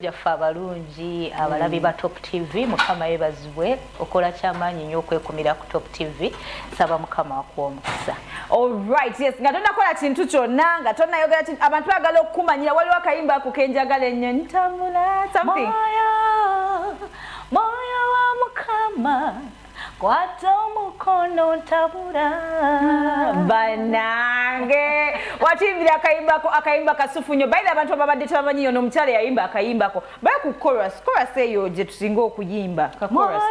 Jaffa abalungi abalabi ba Top TV mukama yebazibwe okola kyamaanyi nnyo okwekumira ku Top TV saba mukama akwomukisa. All right, yes, nga tonakola kintu kyonna nga tonayogera kintu abantu bagala okukumanyira waliwo akayimba ako kenjagala ennyo ntambula something. Moyo wa mukama kwata omukono ntabula banange watimbira akayimba kasufunyo baida abantu ababadde tebamanyi ono omukyala yayimba akayimbako bali ku chorus eyo gye tusinga okuyimba ka chorus.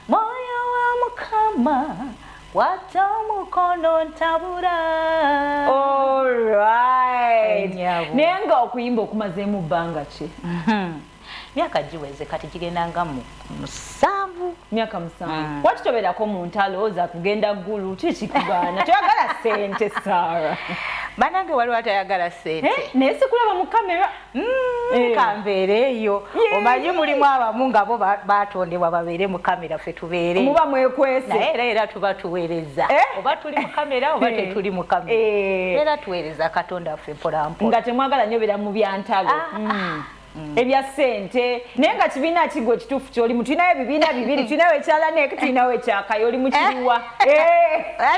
Moyo wa mukama kwata omukono ntabula. All right, naye nga okuyimba okumazeemu bbanga ki? Myaka giweze kati kigendanga mu 7. Myaka 7. Wati toberako mu ntalo za kugenda ggulu kikigana toyagala sente Sara. Banange waliwo atayagala sente. Naye sikulaba mu kamera. Kambeereeyo omanyi mulimu abamu nga bo baatondebwa babeere mu kamera ffe tubeere. Muba mwekwese. Naye era tuba tuweereza. Oba tuli mu kamera oba tetuli mu kamera. Era tuweereza Katonda ffe mpola mpola. Nga temwagala nyobera mu byantalo. Ebya sente naye nga kibiina kigo kituufu kyoli mu tulinayo ebibiina 2 tulinayo ekyalaneeki tulinayo ekyakayo oli mukiriwa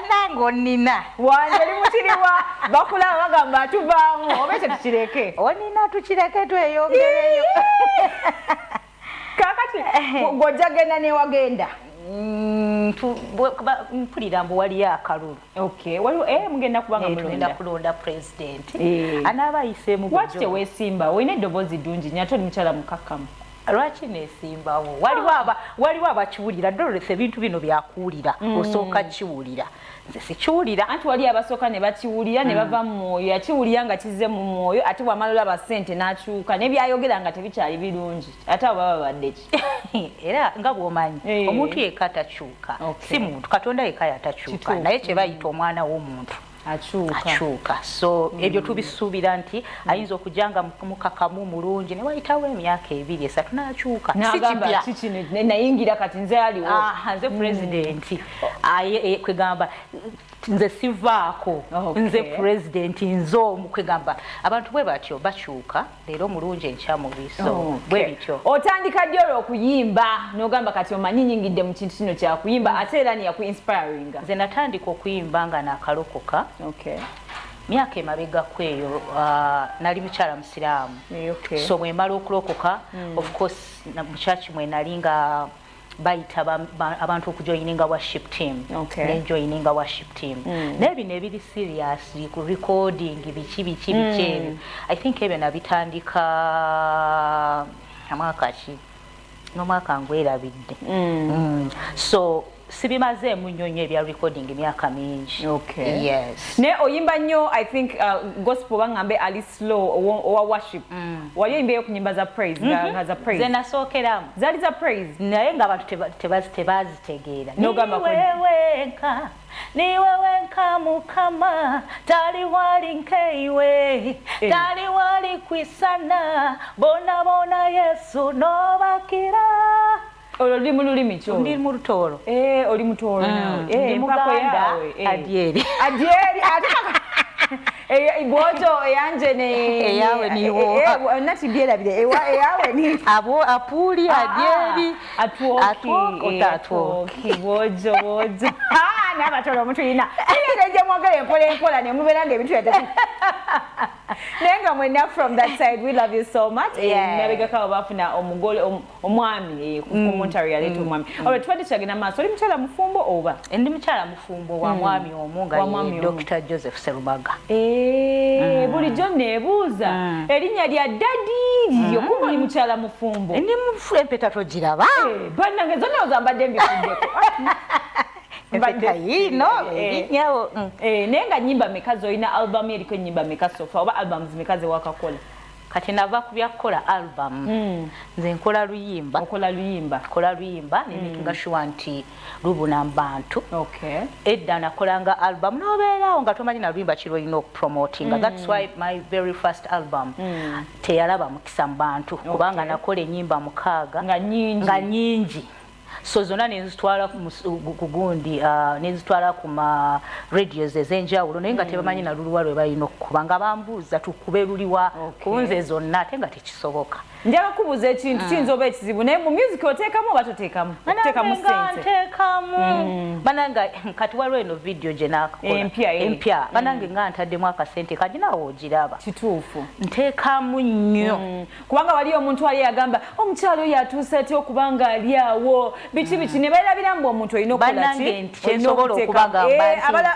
nange onina wanje oli mukiriwa bakulaba bagamba tuvaamu oba ekyo tukireke onina tukireke tweyongereyo kakati gojja genda newagenda mpulira mbu waliyo akalulu. Okay, waliwo mugenda kubanga mulonda kulonda president anaaba ayiseemu lwaki teweesimba olina eddoboozi ddungi nnyo ate oli mukyala mukakkamu. Lwaki neesimbawo waliwo abakiwulira dolores ebintu bino byakuwulira osooka kiwulira nze sikiwulira anti wali abasooka ne bakiwulira ne bava mu mwoyo yakiwulira nga kizze mu mwoyo ate bwamala olaba ssente n'akyuka n'ebyayogera nga tebikyali birungi ate abo baba badde ki era nga bw'omanyi omuntu yekka takyuka si muntu Katonda yekka yatakyuka naye kye bayita omwana w'omuntu akyuka so ebyo tubisuubira nti ayinza okujanga mukakamu mulungi ne wayitawo emyaka 2 3 n'akyuka n'agamba kikino nayingira kati nze aliwo nze president kwegamba nze sivaako nze president nze omu kwegamba abantu bwe batyo bakyuka leero mulungi enkyamubi so bwe bityo otandika ddi olwo okuyimba n'ogamba kati omanyi nyingidde mu kintu kino kyakuyimba ate era ni yakuinspiringa. Nze natandika okuyimba nga naakalokoka myaka emabega kweyo nali mukyala musiraamu so bwe mbala okulokoka of course mukyaki mwe nali nga bayita abantu okujoyininga worship team nenjoyininga worship team nebino ebiri serious ku recording biki ebyo I think ebyo nabitandika amwaka ki n'omwaka ngwerabidde so sibimazeemu nnyo nnyo ebya recording emyaka mingi. Yes. Ne oyimba nnyo I think gospel bangambe ali slow owa worship wali oyimba ku nyimba za praise nga za praise ze nasookeramu zali za praise naye nga abantu tebazitegeera n'ogamba niwe wenka mukama tali wali nkeiwe tali wali kwisana bona Yesu nobakira. Oli mu lulimi kyo ndi mu Lutooro oli Mutooro ndi Muganda adyeri ibwojo yanje ne eyawe niwo nati byerabire eyawe ni abo apuli adyeri atwoki bojo n'abatolo omuntu yina nje mwagala empola ne mubeera nga ebintu yatatu nenga mwena from that side we love you so much nabegaka bafuna omugole omwami ku commentary yaleeta omwami olwo twali kyagenda maaso oli mukyala mufumbo oba ndi mukyala mufumbo wa mwami omu nga ye Dr. Joseph Serumaga bulijjo neebuuza erinnya lya dadi yokuba oli mukyala mufumbo ndi mufu empeta togiraba bannange zonna ozambadde mbikuddeko naye nga nyimba meka zoyina album eriko enyimba meka sofa oba albums meka zewakakola? Kati nava ku byakukola album nze nkola luyimba nemakinga sure nti lubuna bantu edda nakolanga album nobeerawo nga tomanyi na luyimba kiro olina okupromotinga. That's why my very first album teyalaba mukisa mu bantu kubanga nakola enyimba 6 nga nyingi so zona nezitwala ku gundi nezitwala ku ma radios ezenjawulo naye nga tebamanyi na luluwa lwe bayina okukuba nga bambuuza tukube luliwa kunze zonna ate nga tekisoboka njaba kubuza ekintu kiyinza oba ekizibu naye mu music oteekamu oba toteekamu oteekamu sente nteekamu bananga kati waliwo eno video gye nakola empya banange nga ntaddemu akasente kaginawo ogiraba kituufu nteekamu nnyo kubanga waliyo omuntu ali agamba omukyalo oyo atuuse atya okubanga ali awo biki ne balabira mbu omuntu olina okukola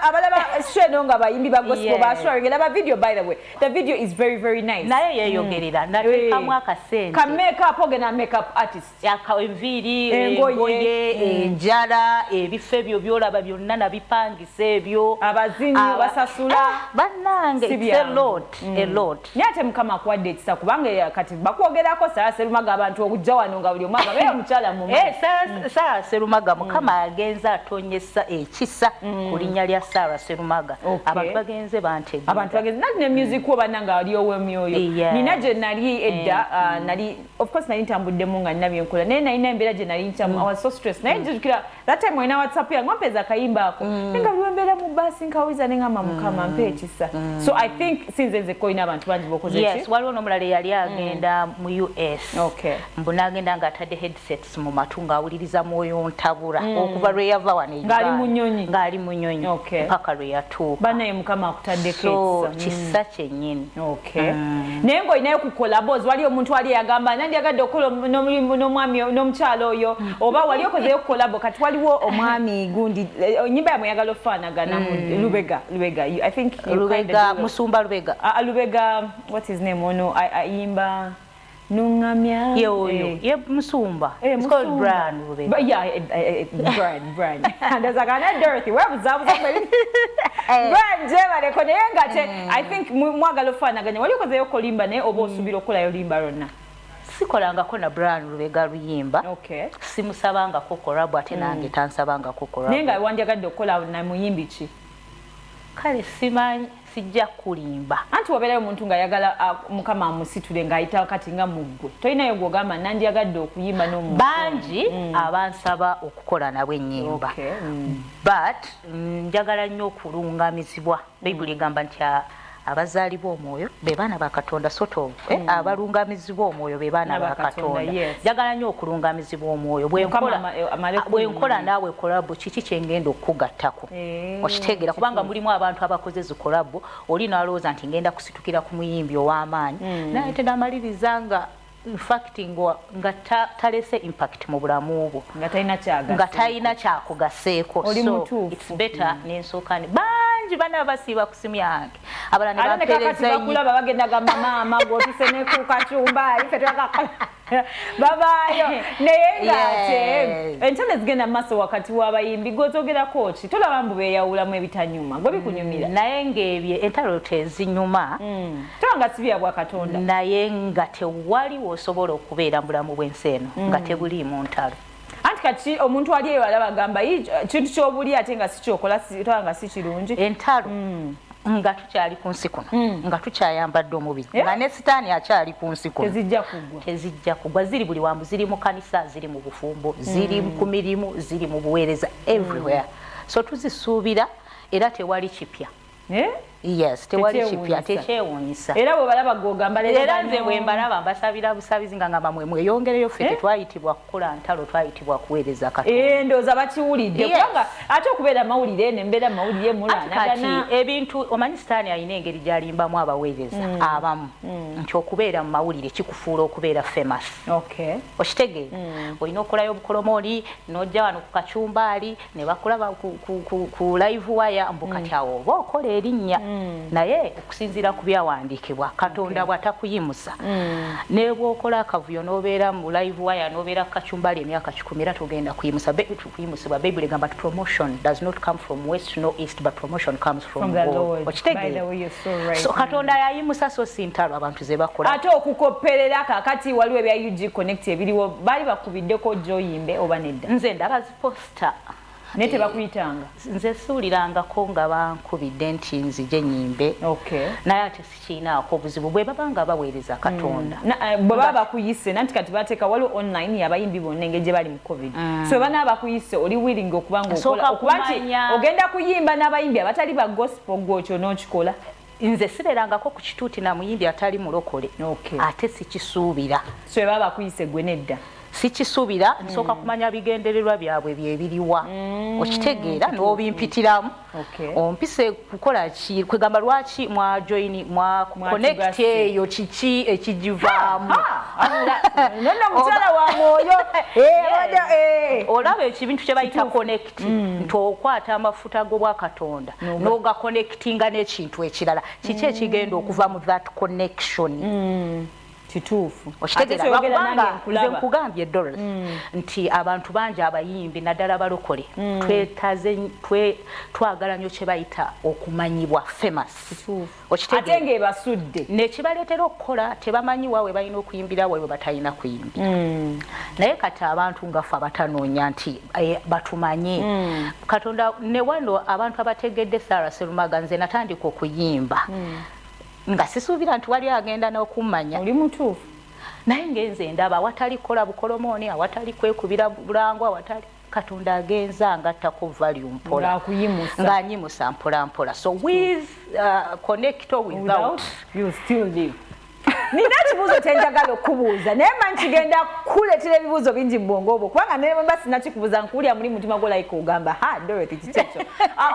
abalaba sheno nga bayimbi ba gospel bashoring laba video by the way the video is very very nice naye yeyogerera nateekamu akasente ka makeup ogena makeup artist enviiri engoye enjala ebifo ebyo byolaba byonna nabipangisa ebyo abazinyi basasula bannange a lot nyate mukama akuwadde ekisa kubanga kati bakwogerako Sarah Serumaga abantu okujja wano nga buli omwaka beyo omukyala mu Sarah Serumaga mukama agenza atonyesa ekisa ku linnya lya Sarah Serumaga abantu bagenze bantegeka abantu bagenze nali ne music oba nanga ali ow'emyoyo nina gye nali edda nali of course nali ntambuddemu nga nina byenkola naye nalina embeera gye nali ntamu I was so stressed naye njukira that time wena WhatsApp yange mpeza akayimba ako nga lwembeera mu basi nkawiza ne ngamba mukama mpe ekisa so I think since nze koina abantu bangi bokoze yes waliwo n'omulala yali agenda mu US mbu n'agenda ng'atadde headsets mu matu ng'awuliriza mwoyo ntabula okuva lwe yava wano ng'ali mu nnyonyi mpaka lwe yatuuka banaye mukama akutaddeko so kisa kyennyini naye ng'olinayo ku collabos wali omuntu ali yagamba nandyagadde okukola n'omwami n'omukyalo oyo oba wali okozeyo collabo kati waliwo omwami gundi ennyimba yamwe yagala ofaanagana Lubega I think Lubega Musumba Lubega what his name ono ayimba Nungamya ye Musumba it's called Brian Lubega but yeah Brian there's like another Dorothy where was Brian jeba ko naye ngate I think mwagala ofaanaganya wali okozeyo kolimba naye oba osubira okolayo limba lonna sikolangako na Brian Lubega luyimba simusabangako collabo ate nange tansabangako collabo naye nga wandyagadde okukola na muyimbi ki kale simanyi sijja kulimba anti wabeerayo omuntu nga ayagala mukama amusitule ng'ayita kati nga muggwe tolinayo gwogamba nandyagadde okuyimba n'omuntu bangi abansaba okukola nabo ennyimba but njagala nnyo okulungamizibwa bayibuli egamba nti abazaalibwa omwoyo be baana ba Katonda soto abalungamizibwa omwoyo be baana ba Katonda njagala nnyo okulungamizibwa omwoyo bwenkola naawe kolabo kiki kyengenda okugattako okitegeera kubanga mulimu abantu abakoze zi kolabo oli nalowooza nti ngenda kusitukira ku muyimbi ow'amaanyi naye tenamaliriza nga in fact nga talese impact mu bulamu bwo nga talina kyakugaseeko so it's better nensooka bana basiba kusimu yange abala ne bampereza bakulaba bagendaga mama gotuse ne ku kachumba ife twakakola babayo naye ngate entale zigenda maso wakati w'abayimbi gozogera kochi tolaba mbu beyawulamu ebitanyuma gwe bikunyumira naye ngebye entalo tezinyuma tanga sibya bwa Katonda naye nga tewali wosobola okubeera mbulamu bw'enseno nga tebuli mu ntalo anti kati omuntu ali eyo alaba gamba kintu kyobuli ate nga sikyokola tanga si kirungi entalo nga tukyali ku nsi kuno nga tukyayambadde omubiri nga ne sitaani akyali ku nsi kuno tezijja kugwa ziri buli wambu ziri mu kanisa ziri mu bufumbo ziri ku mirimu ziri mu buweereza everywhere so tuzisuubira era tewali kipya yes tewali kipya tekyewuunyisa era bwe balaba gogamba era nze bwe mbalaba mbasabira busabizi nga ngamba mweyongereyo ffe tetwayitibwa kukola ntalo twayitibwa kuweereza Katonda ndooza bakiwulidde kubanga ate okubeera mawulire nembeera mawulire mulanagana ebintu omanyi sitaani alina engeri gyalimbamu abaweereza abamu nti okubeera mu mawulire kikufuula okubeera famous okitegeera olina okukolayo obukolomooli n'ojja wano ku kacumbaali ne bakulaba ku live wire mbukati awo oba okola erinnya naye okusinziira ku byawandiikibwa Katonda bw'atakuyimusa ne bw'okola akavuyo n'obeera mu live wire n'obeera ku kacumbali emyaka 10 era tugenda kuyimusibwa Bible egamba promotion does not come from west nor east but promotion comes from God. So Katonda yayimusa so sintalo abantu ze bakola ate okukopperera kakati waliwo ebya UG Connect ebiriwo bali bakubiddeko joyimbe oba nedda nze ndaba zi poster nete bakuyitanga nze suulirangako nga bankubidde nti nzije nyimbe naye ate sikiinaako obuzibu bwe babanga baweereza Katonda bwe baba bakuyise nanti kati bateeka waliwo online abayimbi bonna engeri gye bali mu covid so bana bakuyise oli willing okubanga okuba nti ogenda kuyimba n'abayimbi abatali ba gospel gw'okyo n'okikola nze siberangako ku kituuti na muyimbi atali mulokole ate sikisuubira so baba bakuyise gwe nedda sikisuubira nsooka kumanya bigendererwa byabwe byebiriwa okitegeera n'obimpitiramu ompise kukola ki kwegamba lwaki mwa join mwa connect eyo kiki ekigivaamu nonna mukyala wa mwoyo olaba ekibintu kye bayita connect nti okwata amafuta g'obwa Katonda n'oga connectinga n'ekintu ekirala kiki ekigenda okuva mu that connection kituufu okitegeera bakubanga nze nkugambye Doris nti abantu bangi abayimbi naddala balokole twagala nnyo kye bayita okumanyibwa famous ate ng'ebasudde nekibaleetera okukola tebamanyiwa we balina okuyimbira we batalina kuyimbi naye kati abantu ngaffe abatanoonya nti batumanye Katonda ne wano abantu abategedde Sarah Serumaga nze natandika okuyimba nga sisuubira nti wali agenda n'okummanya oli mutuufu naye ngenze ndaba awatali kola bukolomooni awatali kwekubira bulango awatali Katonda agenza ngattako volume mpola ng'anyimusa mpola mpola so with connect or without you still live nina kibuuzo kyenjagala okubuuza naye manyi kigenda kuleetera ebibuuzo bingi mu bwongo obwo kubanga naye bwe mba sinakikubuuza nkuwulira muli mutima gwo like ogamba Dorothy kiki ekyo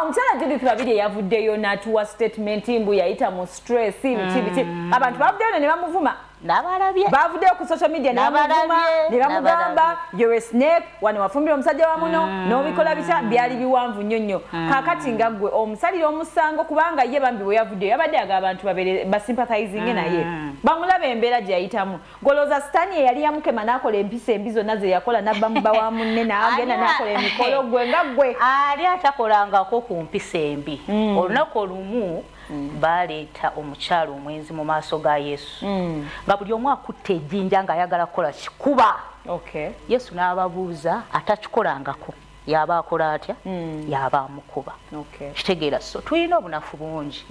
omukyala Judith Babirye yavuddeyo n'atuwa statement mbu yayita mu stress biki abantu bavuddeyo ne bamuvuma n'abalabye bavuddeyo ku social media ne bamuvuma ne bamugamba you're a snake wano wafumbira omusajja wa muno n'obikola bitya byali biwanvu nnyo nnyo kaakati nga ggwe omusalira omusango kubanga ye bambi bwe yavuddeyo yabadde aga abantu babere basympathizing naye bamulaba embeera gye yayitamu golooza sitaani eyali yamukema n'akola empisa embi zonna ze yakola n'abba mu bba wa munne n'agenda n'akola emikolo gwe nga ggwe ali atakolangako ku mpisa embi olunaku olumu baleeta omukyala omwenzi mu maaso ga Yesu nga buli omu akutte ejjinja ng'ayagala kukola kikuba Yesu n'ababuuza atakikolangako yaba akola atya yaba amukuba kitegeera so tulina obunafu bungi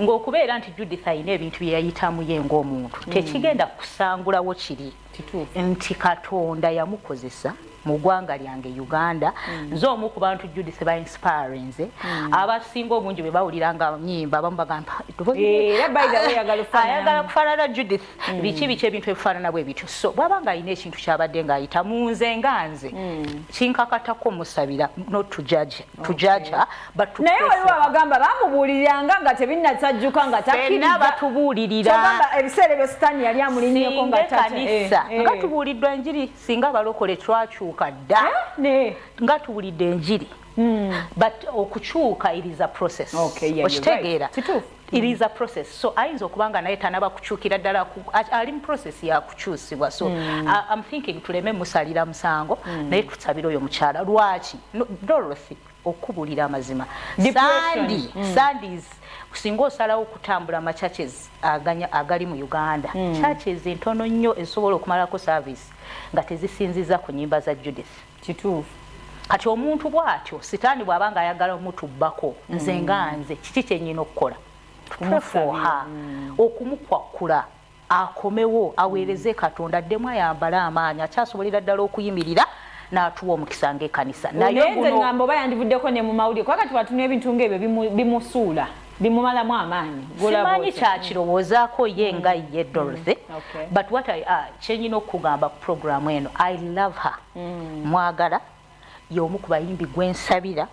ng'okubeera nti Judith ayina ebintu bye yayitamu ye ng'omuntu tekigenda kusangulawo kiri nti Katonda yamukozesa mu ggwanga lyange Uganda nze omu ku bantu Judith ba inspiring nze abasinga obungi bwe bawuliranga nnyimba abamu bagamba ayagala kufaanana Judith biki ebintu ebifaanana bwe bityo so bw'abanga alina ekintu kyabadde ng'ayita mu nze nga nze kinkakatako musabira not to judge her but to naye waliwo abagamba bamubuuliriranga nga tebinnasajjuka nga takkiriza batubuulirira ebiseera ebyo sitaani yali amulinnyeko nga kanisa nga tubuuliddwa enjiri singa abalokole twakyuka kadda nga tuwulidde enjiri but okukyuka it is a process okitegeera it is a process so ayinza okubanga naye tanaba kukyukira ddala ali mu process ya kukyusibwa so I'm thinking tuleme musalira musango naye tusabira oyo mukyala lwaki Dorothy okubulira amazima Sundays singa osalawo okutambula ma churches agali mu Uganda churches entono nnyo esobola okumalako service nga tezisinziza ku nnyimba za Judith kituufu kati omuntu bw'atyo sitaani bw'abanga ayagala omutubbako nze nga nze kiki kyennyina okukola kumufuha okumukwakkula akomewo aweereze Katonda addemu ayambala amaanyi akyasobolera ddala okuyimirira n'atuwa omukisa ng'ekkanisa naye nze ngamba oba yandivuddeko ne mu mawulire kuba kati watunula ebintu ng'ebyo bimusuula bimumalamu amaanyi simanyi kyakirowoozaako ye nga ye Dorothy but what kyenyina okugamba ku programu eno I love her mwagala y'omu ku bayimbi gwensabira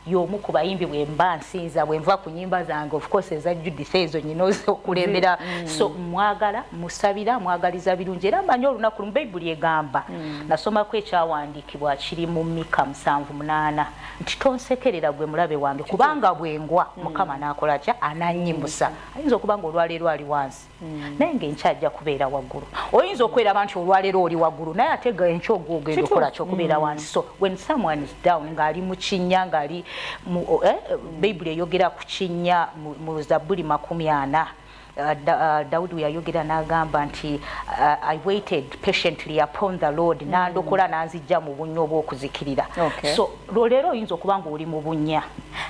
y'omu ku bayimbi bwe mba nsinza bwe nva ku nnyimba zange of course eza Judith ezo nyina okulembera so mwagala musabira mwagaliza birungi era mmanyi olunaku lumu Bayibuli egamba nasomako ekyawandiikibwa kiri mu Mika 7:8 nti tonsekerera gwe mulabe wange kubanga bwengwa Mukama n'akola kya anannyimusa ayinza okuba nga olwaleero ali wansi naye ng'enkyajja kubeera waggulu oyinza okweraba nti olwaleero oli waggulu naye ate enkya ogwo ogenda okukola ky'okubeera wansi so when someone is down ng'ali mu kinnya ng'ali Bayibuli eyogera ku kinnya mu Zabbuli 40 Dawudi yayogera n'agamba nti I waited patiently upon the Lord n'andokola n'anzijja mu bunnya obw'okuzikirira. So leero oyinza okuba nga oli mu bunnya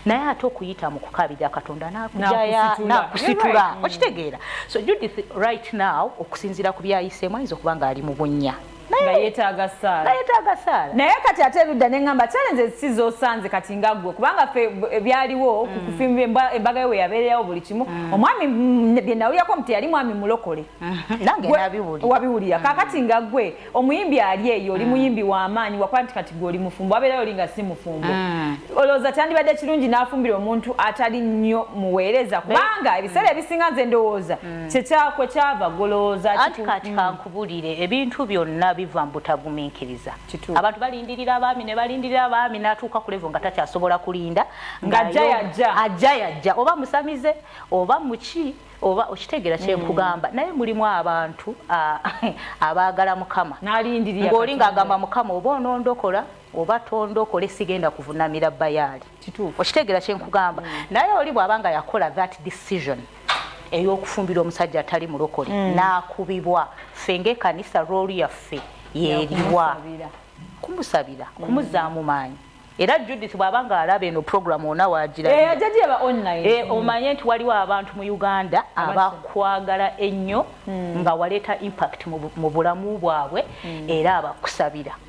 naye ate okuyita mu kukabirira Katonda n'akusitula okitegeera. So Judith right now okusinziira ku byayiseemu ayinza okuba nga ali mu bunnya nga yeetaaga ssaala naye kati ate erudda ne ŋŋamba challenge si z'osanze kati nga ggwe kubanga ffe byaliwo kufimba embaga we yabeererawo buli kimu omwami bye nawulyako nti yali mwami mulokole nange wabiwulira kaakati nga ggwe omuyimbi ali eyo oli muyimbi w'amaanyi wakuba nti kati gwe oli mufumbo wabeerayo oli nga si mufumbo olowooza kyandibadde kirungi n'afumbira omuntu atali nnyo muweereza kubanga ebiseera ebisinga nze ndowooza kyekyakwe kyava golowooza anti kati kankubulire ebintu byonna biva mu butagumiikiriza. Abantu balindirira abaami ne balindirira abaami n'atuuka ku level nga takyasobola kulinda ng'ajja yajja oba musamize oba muki oba okitegeera kye nkugamba naye mulimu abantu abaagala Mukama ng'oli ng'agamba Mukama oba onondokola oba tondokole sigenda kuvunamira Bayaali. Okitegeera kye nkugamba naye oli bw'abanga yakola that decision ey'okufumbira omusajja atali mulokole n'akubibwa ffe ng'ekkanisa roolu yaffe yeeriwa kumusabira kumuzzaamu maanyi. Era Judith bw'abanga alaba eno program ona waagiraba omanye nti waliwo abantu mu Uganda abakwagala ennyo nga waleeta impact mu bulamu bwabwe era abakusabira.